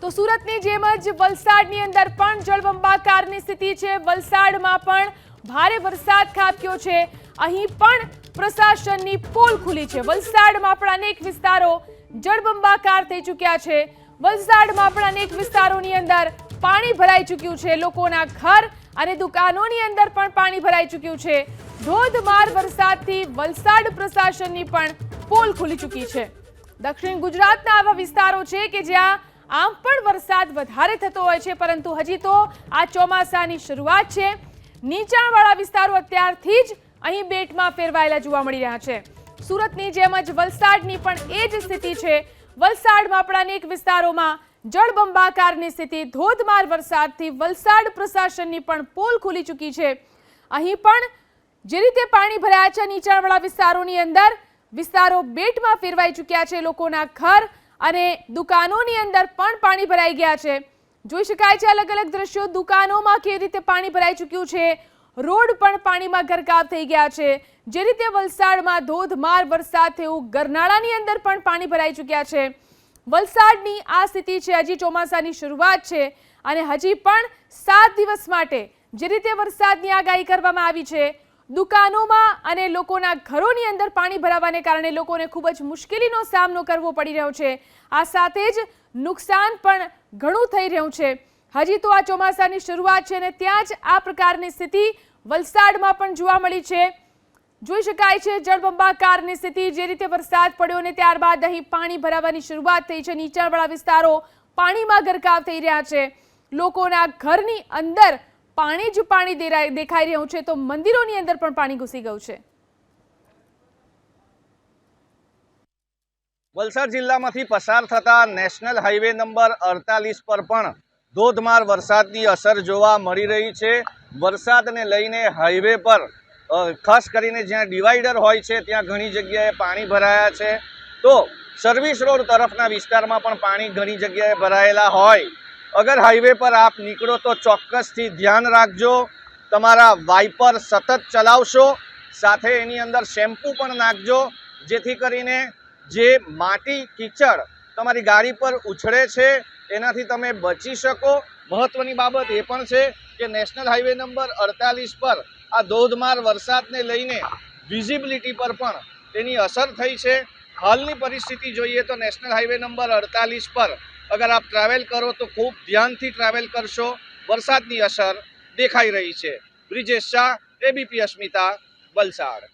તો સુરતની જેમ જ વલસાડની અંદર પણ જળબંબાકારની સ્થિતિ છે। વલસાડમાં પણ ભારે વરસાદ ખાબક્યો છે। અહીં પણ પ્રશાસનની પોલ ખુલી છે। વલસાડમાં પણ અનેક વિસ્તારો જળબંબાકાર થઈ ચૂક્યા છે। વલસાડમાં પણ અનેક વિસ્તારોની અંદર પાણી ભરાઈ ચૂક્યું છે। લોકોના ઘર અને દુકાનોની અંદર પણ પાણી ભરાઈ ચૂક્યું છે। ધોધમાર વરસાદથી વલસાડ પ્રશાસનની પણ પોલ ખુલી ચૂકી છે। દક્ષિણ ગુજરાતના આવા વિસ્તારો છે કે જ્યાં આમ પણ વરસાદ વધારે થતો હોય છે, પરંતુ હજી તો આ ચોમાસાની શરૂઆત છે। નીચાણવાળા વિસ્તારો અત્યારથી જ અહીં બેટમાં ફેરવાયેલા જોવા મળી રહ્યા છે। સુરતની જેમ જ વલસાડની પણ એ જ સ્થિતિ છે। વલસાડમાં પણ અનેક વિસ્તારોમાં જળબંબાકારની સ્થિતિ। ધોધમાર વરસાદથી વલસાડ પ્રશાસનની પણ પોલ ખુલી ચૂકી છે। અહીં પણ જે રીતે પાણી ભરાયા છે નીચાણવાળા વિસ્તારોની અંદર, વિસ્તારો બેટમાં ફેરવાઈ ચૂક્યા છે। લોકોના ઘર અને દુકાનોની અંદર પણ પાણી ભરાઈ ગયા છે। જોઈ શકાય છે અલગ અલગ દ્રશ્યો। દુકાનોમાં કેવી રીતે પાણી ભરાઈ ચૂક્યું છે, રોડ પણ પાણીમાં ગરકાવ થઈ ગયા છે। જે રીતે વલસાડમાં ધોધમાર વરસાદ થયો, ગરનાળાની અંદર પણ પાણી ભરાઈ ચૂક્યા છે। વલસાડની આ સ્થિતિ છે। હજી ચોમાસાની શરૂઆત છે અને હજી પણ 7 દિવસ માટે જે રીતે વરસાદની આગાહી કરવામાં આવી છે, દુકાનોમાં અને લોકોના ઘરોની અંદર પાણી ભરાવાને કારણે લોકોને ખૂબ જ મુશ્કેલીનો સામનો કરવો પડી રહ્યો છે। આ સાથે જ નુકસાન પણ ઘણું થઈ રહ્યું છે। હજી તો આ ચોમાસાની શરૂઆત છે અને ત્યાં જ આ પ્રકારની સ્થિતિ વલસાડમાં પણ જોવા મળી છે। જોઈ શકાય છે જળબંબાકારની સ્થિતિ। જે રીતે વરસાદ પડ્યો અને ત્યારબાદ અહીં પાણી ભરાવાની શરૂઆત થઈ છે। નીચાણવાળા વિસ્તારો પાણીમાં ગરકાવ થઈ રહ્યા છે। લોકોના ઘરની અંદર પાણી જ પાણી દેખાઈ રહ્યું છે, તો મંદિરોની અંદર પણ પાણી ઘૂસી ગયું છે। વલસાડ જિલ્લામાંથી પસાર થતા નેશનલ હાઈવે નંબર 48 પર પણ ધોધમાર વરસાદની અસર જોવા મળી રહી છે। વરસાદને લઈને હાઈવે પર ખાસ કરીને જ્યાં ડિવાઈડર હોય છે ત્યાં ઘણી જગ્યાએ પાણી ભરાયા છે, તો સર્વિસ રોડ તરફના વિસ્તારમાં પણ પાણી ઘણી જગ્યાએ ભરાયેલા હોય। અગર હાઈવે પર આપ નીકળો તો ચોક્કસથી ધ્યાન રાખજો। તમારા વાઇપર સતત ચલાવશો, સાથે એની અંદર શેમ્પૂ પણ નાખજો, જેથી કરીને જે માટી કીચડ તમારી ગાડી પર ઉછળે છે એનાથી તમે બચી શકો। મહત્વની બાબત એ પણ છે કે નેશનલ હાઈવે નંબર 48 પર આ ધોધમાર વરસાદને લઈને વિઝિબિલિટી પર પણ તેની અસર થઈ છે। હાલની પરિસ્થિતિ જોઈએ તો નેશનલ હાઈવે નંબર 48 પર અગર આપ ટ્રાવેલ કરો તો ખૂબ ધ્યાનથી ટ્રાવેલ કરશો। વરસાદની અસર દેખાઈ રહી છે। બ્રિજેશ શાહ, એબીપી અસ્મિતા, વલસાડ।